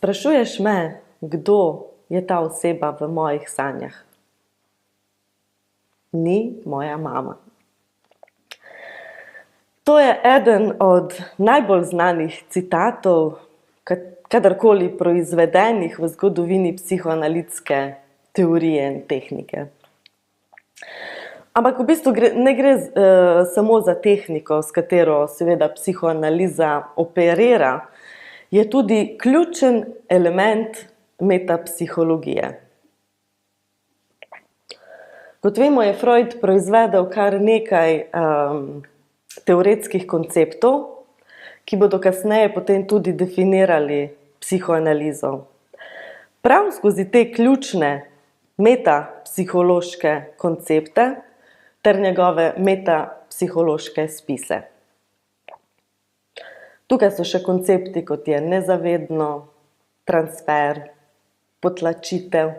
Sprašuješ me, kdo je ta oseba v mojih sanjah? Ni moja mama. To je eden od najbolj znanih citatov, kadarkoli proizvedenih v zgodovini psihoanalitske teorije in tehnike. Ampak v bistvu ne gre samo za tehniko, s katero seveda psihoanaliza operira, je tudi ključen element metapsihologije. Kot vemo, je Freud proizvedel kar nekaj teoretskih konceptov, ki bodo kasneje potem tudi definirali psihoanalizo. Prav skozi te ključne metapsihološke koncepte ter njegove metapsihološke spise. Tukaj so še koncepti, kot je nezavedno, transfer, potlačitev,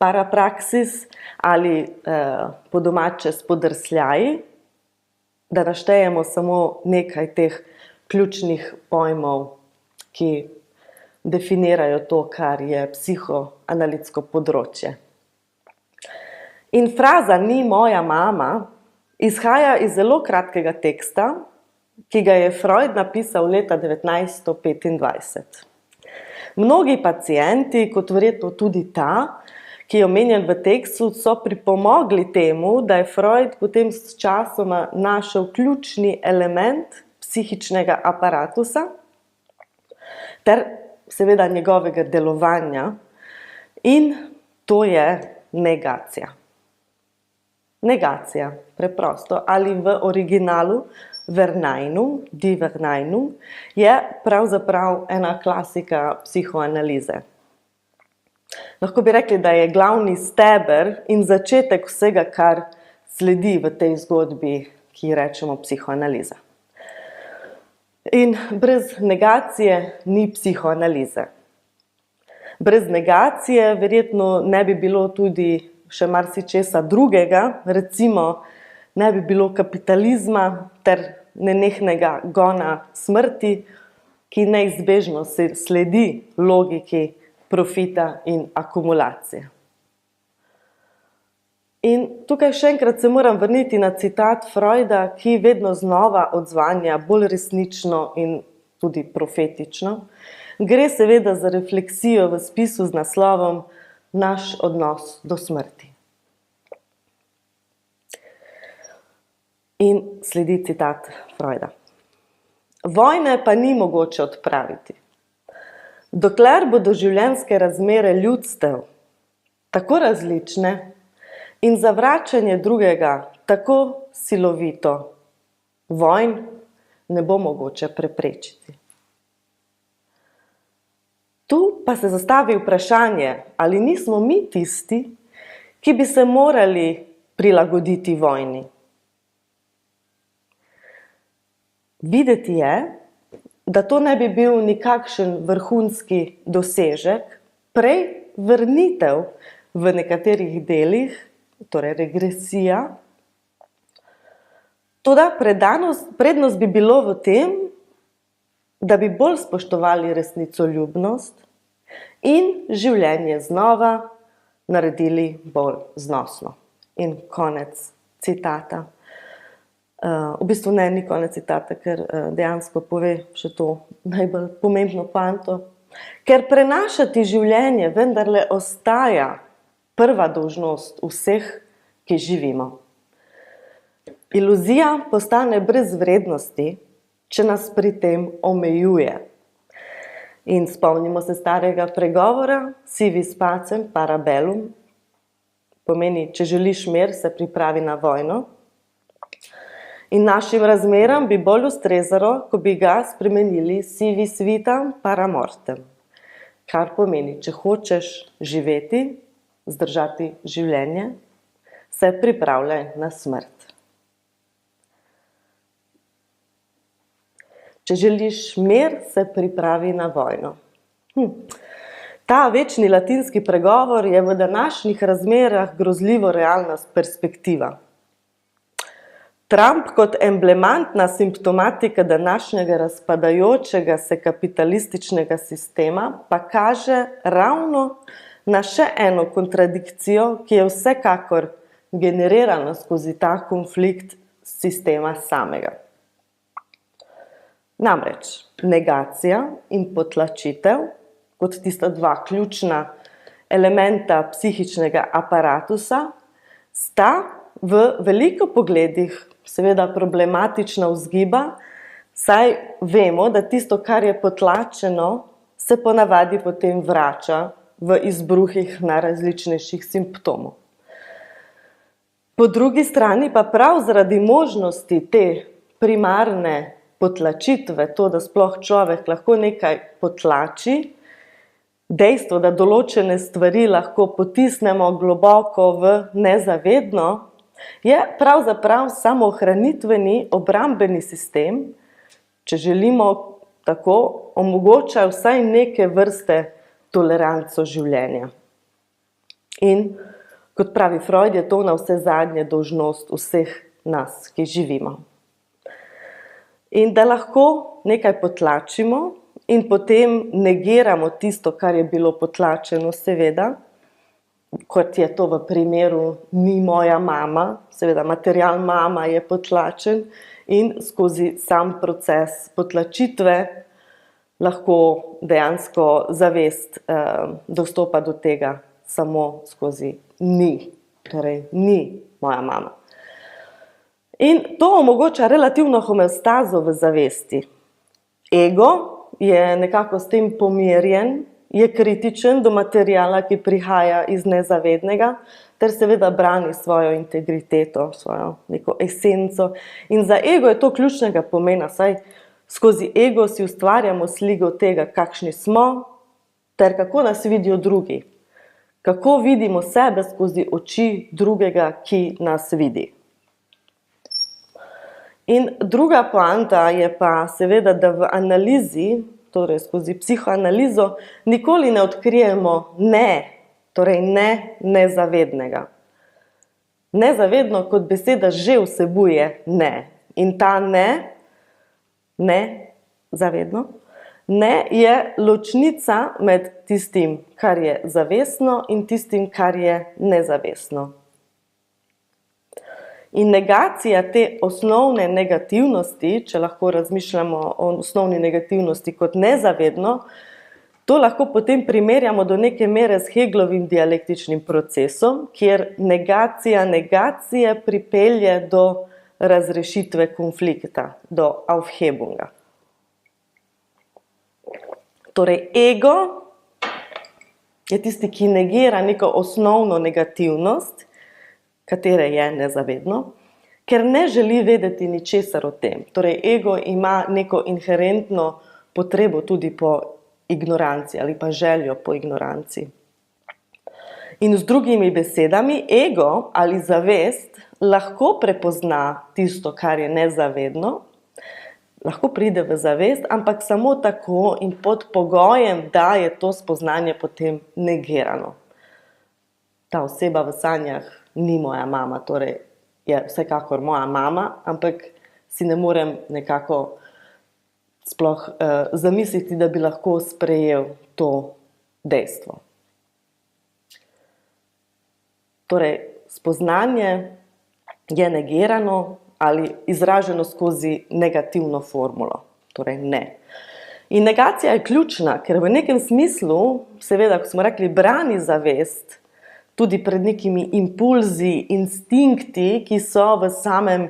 parapraksis ali po domače spodrsljaji, da naštejemo samo nekaj teh ključnih pojmov, ki definirajo to, kar je psihoanalitsko področje. In fraza "ni moja mama" izhaja iz zelo kratkega teksta, ki ga je Freud napisal leta 1925. Mnogi pacienti, kot verjetno tudi ta, ki je omenjen v tekstu, so pripomogli temu, da je Freud potem s časoma našel ključni element psihičnega aparatusa ter seveda njegovega delovanja, in to je negacija. Negacija, preprosto, ali v originalu verneinum, die Verneinung, je pravzaprav ena klasika psihoanalize. Lahko bi rekli, da je glavni steber in začetek vsega, kar sledi v tej zgodbi, ki ji rečemo psihoanaliza. In brez negacije ni psihoanalize. Brez negacije verjetno ne bi bilo tudi še marsičesa drugega, recimo ne bi bilo kapitalizma ter nenehnega gona smrti, ki neizbežno sledi logiki profita in akumulacije. In tukaj še enkrat se moram vrniti na citat Freuda, ki vedno znova odzvanja bolj resnično in tudi profetično. Gre seveda za refleksijo v spisu z naslovom Naš odnos do smrti. In sledi citat Freuda. Vojne pa ni mogoče odpraviti. Dokler bodo življenjske razmere ljudstev tako različne in zavračanje drugega tako silovito, vojn ne bo mogoče preprečiti. Tu pa se zastavi vprašanje, ali nismo mi tisti, ki bi se morali prilagoditi vojni. Videti je, da to ne bi bil nikakšen vrhunski dosežek, prej vrnitev v nekaterih delih, torej regresija. Toda prednost bi bilo v tem, da bi bolj spoštovali resnicoljubnost in življenje znova naredili bolj znosno. In konec citata. V bistvu ni konec citata, ker dejansko pove še to najbolj pomembno poanto. Ker prenašati življenje vendarle ostaja prva dolžnost vseh, ki živimo. Iluzija postane brez vrednosti, če nas pri tem omejuje. In spomnimo se starega pregovora, si vis pacem para bellum, pomeni, če želiš mir, se pripravi na vojno. In našim razmeram bi bolj ustrezalo, ko bi ga spremenili si vis vitam para mortem. Kar pomeni, če hočeš živeti, zdržati življenje, se pripravljaj na smrt. Če želiš mir, se pripravi na vojno. Ta večni latinski pregovor je v današnjih razmerah grozljivo realna perspektiva. Trump kot emblemantna simptomatika današnjega razpadajočega se kapitalističnega sistema pa kaže ravno na še eno kontradikcijo, ki je vsekakor generirana skozi ta konflikt sistema samega. Namreč, negacija in potlačitev, kot tista dva ključna elementa psihičnega aparatusa, sta v veliko pogledih seveda problematična vzgiba, saj vemo, da tisto, kar je potlačeno, se ponavadi potem vrača v izbruhih najrazličnejših simptomov. Po drugi strani pa prav zaradi možnosti te primarne potlačitve, to, da sploh človek lahko nekaj potlači, dejstvo, da določene stvari lahko potisnemo globoko v nezavedno, je pravzaprav samoohranitveni obrambeni sistem, če želimo tako, omogoča vsaj neke vrste toleranco življenja. In kot pravi Freud, je to navsezadnje dolžnost vseh nas, ki živimo. In da lahko nekaj potlačimo in potem negiramo tisto, kar je bilo potlačeno, seveda, kot je to v primeru ni moja mama, seveda material mama je potlačen in skozi sam proces potlačitve lahko dejansko zavest dostopa do tega samo skozi ni, torej ni moja mama. In to omogoča relativno homeostazo v zavesti. Ego je nekako s tem pomirjen, je kritičen do materiala, ki prihaja iz nezavednega, ter seveda brani svojo integriteto, svojo neko esenco. In za ego je to ključnega pomena, saj skozi ego si ustvarjamo sliko tega, kakšni smo, ter kako nas vidijo drugi. Kako vidimo sebe skozi oči drugega, ki nas vidi. In druga poanta je pa seveda, da v analizi, torej skozi psihoanalizo, nikoli ne odkrijemo ne, torej ne nezavednega. Nezavedno kot beseda že vsebuje ne. In ta ne, zavedno, ne je ločnica med tistim, kar je zavestno in tistim, kar je nezavestno. In negacija te osnovne negativnosti, če lahko razmišljamo o osnovni negativnosti kot nezavedno, to lahko potem primerjamo do neke mere s Heglovim dialektičnim procesom, kjer negacija negacije pripelje do razrešitve konflikta, do Aufhebunga. Torej, ego je tisti, ki negira neko osnovno negativnost, katere je nezavedno, ker ne želi vedeti ničesar o tem. Torej, ego ima neko inherentno potrebo tudi po ignoranci ali pa željo po ignoranci. In z drugimi besedami, ego ali zavest lahko prepozna tisto, kar je nezavedno, lahko pride v zavest, ampak samo tako in pod pogojem, da je to spoznanje potem negirano. Ta oseba v sanjah ni moja mama, torej je vsekakor moja mama, ampak si ne morem nekako sploh zamisliti, da bi lahko sprejel to dejstvo. Torej, spoznanje je negirano ali izraženo skozi negativno formulo, torej ne. In negacija je ključna, ker v nekem smislu, seveda, ko smo rekli, brani zavest, tudi pred nekimi impulzi, instinkti, ki so v samem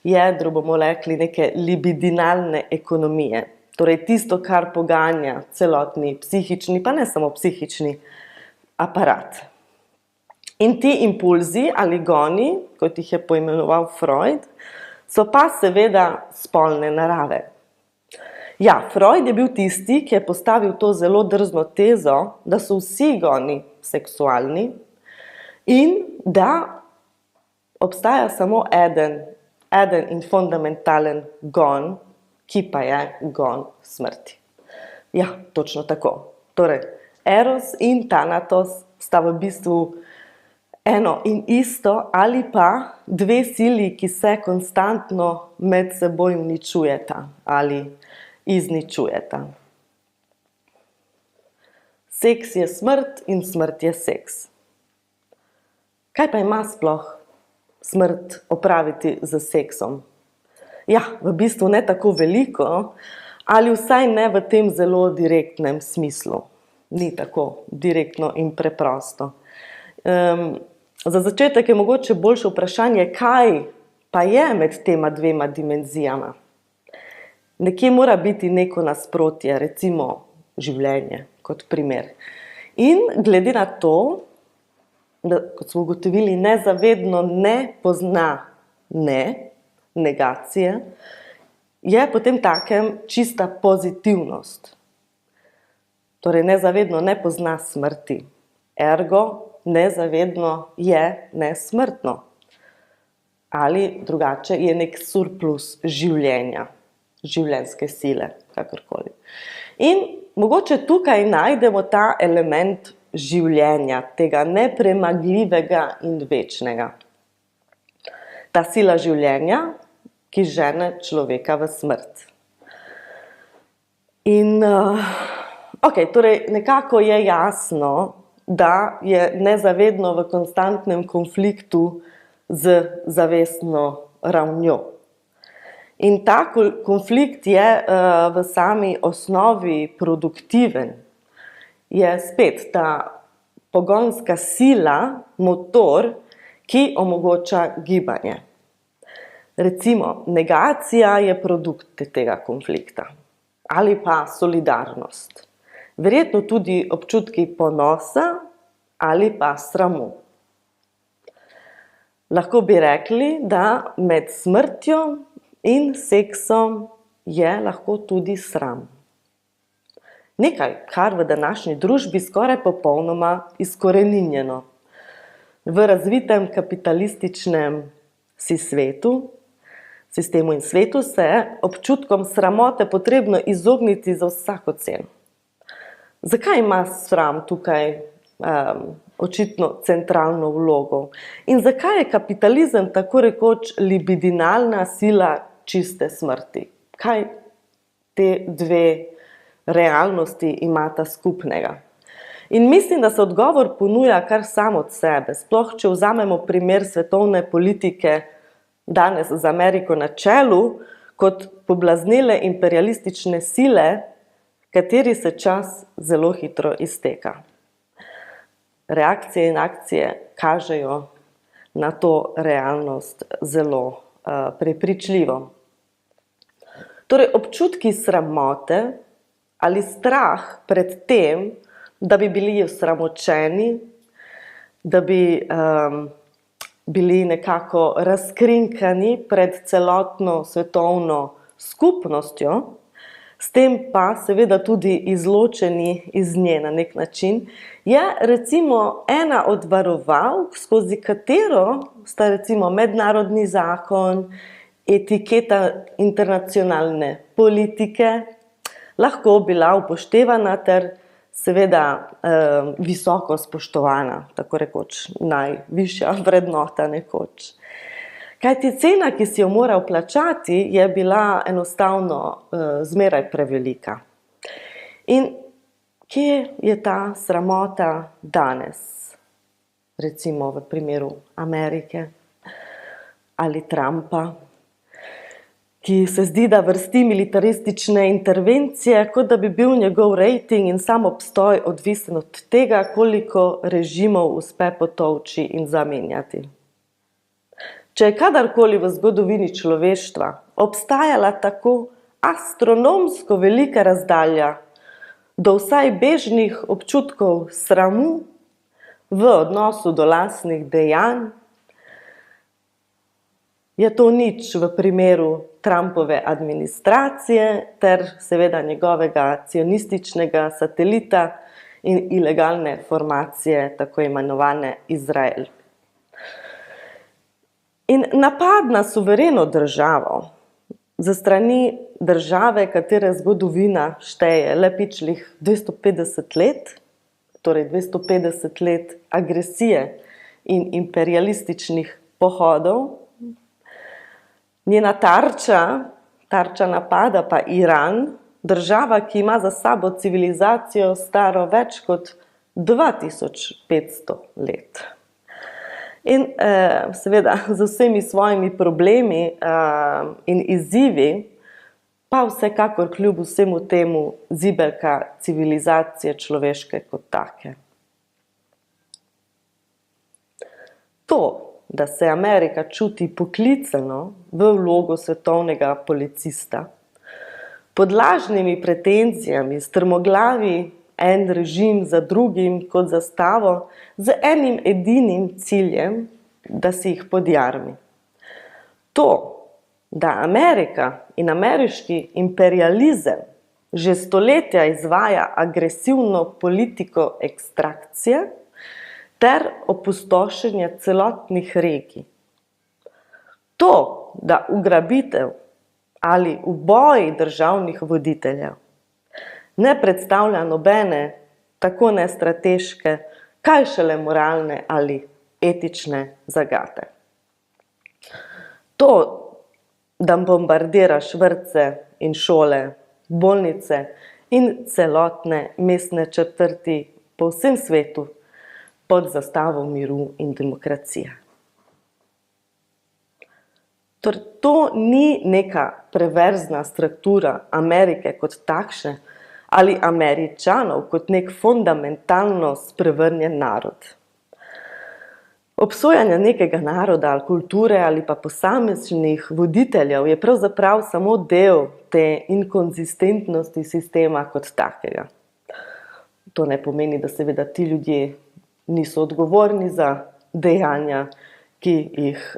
jedru, bomo rekli, neke libidinalne ekonomije. Torej tisto, kar poganja celotni psihični, pa ne samo psihični aparat. In ti impulzi ali goni, kot jih je poimenoval Freud, so pa seveda spolne narave. Ja, Freud je bil tisti, ki je postavil to zelo drzno tezo, da so vsi goni seksualni, in da obstaja samo eden in fundamentalen gon, ki pa je gon smrti. Ja, točno tako. Torej, Eros in Thanatos sta v bistvu eno in isto ali pa dve sili, ki se konstantno med seboj uničujeta ali izničujeta. Seks je smrt in smrt je seks. Kaj pa ima sploh smrt opraviti z seksom? Ja, v bistvu ne tako veliko, ali vsaj ne v tem zelo direktnem smislu. Ni tako direktno in preprosto. Za začetek je mogoče boljše vprašanje, kaj pa je med tema dvema dimenzijama. Nekje mora biti neko nasprotje, recimo življenje kot primer. In glede na to, da, kot smo ugotovili, nezavedno ne pozna negacije, je potem takem čista pozitivnost. Torej, nezavedno ne pozna smrti. Ergo, nezavedno je nesmrtno. Ali drugače je nek surplus življenja, življenjske sile, kakorkoli. In mogoče tukaj najdemo ta element življenja, tega nepremagljivega in večnega. Ta sila življenja, ki žene človeka v smrt. In torej nekako je jasno, da je nezavedno v konstantnem konfliktu z zavestno ravnjo. In ta konflikt je v sami osnovi produktiven. Je spet ta pogonska sila, motor, ki omogoča gibanje. Recimo, negacija je produkt tega konflikta. Ali pa solidarnost. Verjetno tudi občutki ponosa ali pa sramu. Lahko bi rekli, da med smrtjo in seksom je lahko tudi sram. Nekaj, kar v današnji družbi skoraj popolnoma izkoreninjeno. V razvitem kapitalističnem sistemu in svetu se občutkom sramote potrebno izogniti za vsako ceno. Zakaj ima sram tukaj očitno centralno vlogo? In zakaj je kapitalizem tako rekoč libidinalna sila čiste smrti? Kaj te dve realnosti imata skupnega? In mislim, da se odgovor ponuja kar sam od sebe. Sploh, če vzamemo primer svetovne politike danes z Ameriko na čelu, kot poblaznele imperialistične sile, kateri se čas zelo hitro izteka. Reakcije in akcije kažejo na to realnost zelo prepričljivo. Torej, občutki sramote ali strah pred tem, da bi bili osramočeni, da bi bili nekako razkrinkani pred celotno svetovno skupnostjo, s tem pa seveda tudi izločeni iz nje na nek način, je recimo ena od varovalk, skozi katero sta recimo mednarodni zakon, etiketa internacionalne politike lahko bila upoštevana ter seveda visoko spoštovana, tako rekoč najvišja vrednota nekoč. Kajti cena, ki si jo moral plačati, je bila enostavno zmeraj prevelika. In kje je ta sramota danes? Recimo v primeru Amerike ali Trumpa, ki se zdi, da vrsti militaristične intervencije, kot da bi bil njegov rating in sam obstoj odvisen od tega, koliko režimov uspe potolči in zamenjati. Če je kadarkoli v zgodovini človeštva obstajala tako astronomsko velika razdalja do vsaj bežnih občutkov sramu v odnosu do lastnih dejanj, je to nič v primeru Trumpove administracije ter seveda njegovega cionističnega satelita in ilegalne formacije, tako imenovane Izrael. In napad na suvereno državo za strani države, katere zgodovina šteje le pičlih 250 let, torej 250 let agresije in imperialističnih pohodov. Njena tarča napada pa Iran, država, ki ima za sabo civilizacijo staro več kot 2500 let. In seveda z vsemi svojimi problemi in izzivi, pa vsekakor kljub vsemu temu zibelka civilizacije človeške kot take. To, da se Amerika čuti poklicano v vlogo svetovnega policista, pod lažnimi pretenzijami strmoglavi en režim za drugim kot zastavo, z enim edinim ciljem, da si jih podjarmi. To, da Amerika in ameriški imperializem že stoletja izvaja agresivno politiko ekstrakcije ter opustošenje celotnih regij. To, da ugrabitev ali uboj državnih voditeljev ne predstavlja nobene tako nestrateške, kaj šele moralne ali etične zagate. To, da bombardiraš vrtce in šole, bolnice in celotne mestne četrti po vsem svetu pod zastavo miru in demokracije. Torej, to ni neka perverzna struktura Amerike kot takšne ali Američanov kot nek fundamentalno sprevrnjen narod. Obsojanje nekega naroda ali kulture ali pa posameznih voditeljev je pravzaprav samo del te inkonzistentnosti sistema kot takega. To ne pomeni, da seveda ti ljudje niso odgovorni za dejanja, ki jih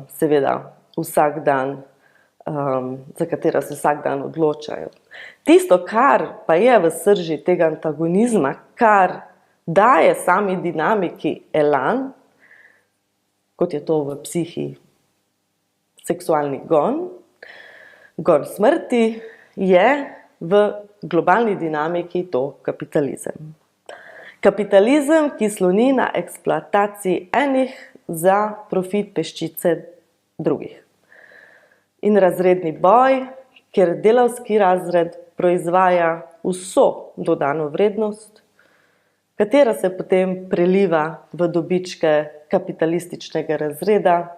seveda vsak dan, za katera se vsak dan odločajo. Tisto, kar pa je v srži tega antagonizma, kar daje sami dinamiki elan, kot je to v psihi seksualni gon smrti, je v globalni dinamiki to kapitalizem. Kapitalizem, ki sloni na eksploataciji enih za profit peščice drugih. In razredni boj, kjer delavski razred proizvaja vso dodano vrednost, katera se potem preliva v dobičke kapitalističnega razreda,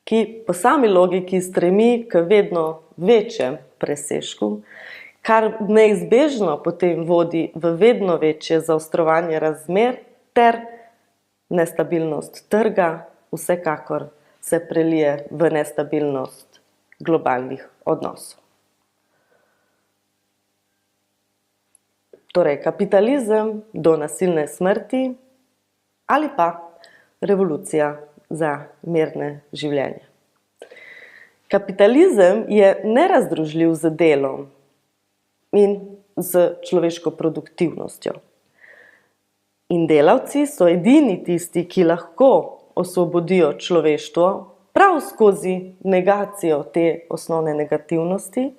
ki po sami logiki stremi k vedno večjem presežku, kar neizbežno potem vodi v vedno večje zaostrovanje razmer ter nestabilnost trga, vsekakor se prelije v nestabilnost globalnih odnosov. Torej, kapitalizem do nasilne smrti ali pa revolucija za mirne življenje. Kapitalizem je nerazdružljiv z delom in z človeško produktivnostjo. In delavci so edini tisti, ki lahko osvobodijo človeštvo prav skozi negacijo te osnovne negativnosti,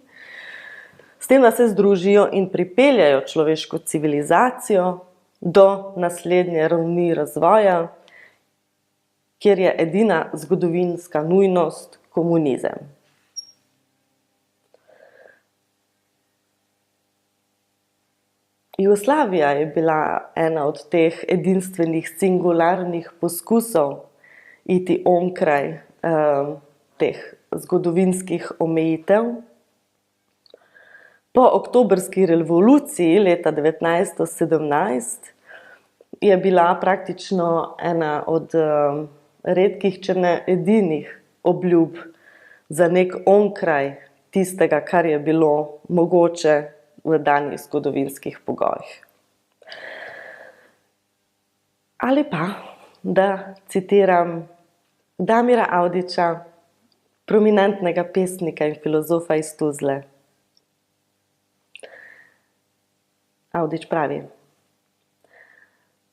s tem, da se združijo in pripeljajo človeško civilizacijo do naslednje ravni razvoja, kjer je edina zgodovinska nujnost komunizem. Jugoslavija je bila ena od teh edinstvenih singularnih poskusov iti onkraj teh zgodovinskih omejitev. Po oktobrski revoluciji leta 1917 je bila praktično ena od redkih, če ne edinih obljub za nek onkraj tistega, kar je bilo mogoče v danih zgodovinskih pogojih. Ali pa, da citiram Damira Avdića, prominentnega pesnika in filozofa iz Tuzle. Avdić pravi: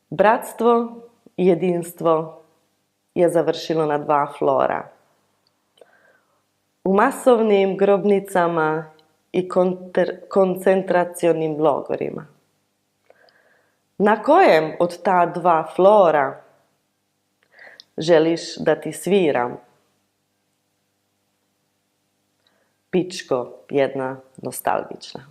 bratstvo, jedinstvo je završilo na dva flora. U masovnim grobnicama i koncentracionim logorima. Na kojem od ta dva flora Želiš da ti sviram? Pičko jedna nostalgična.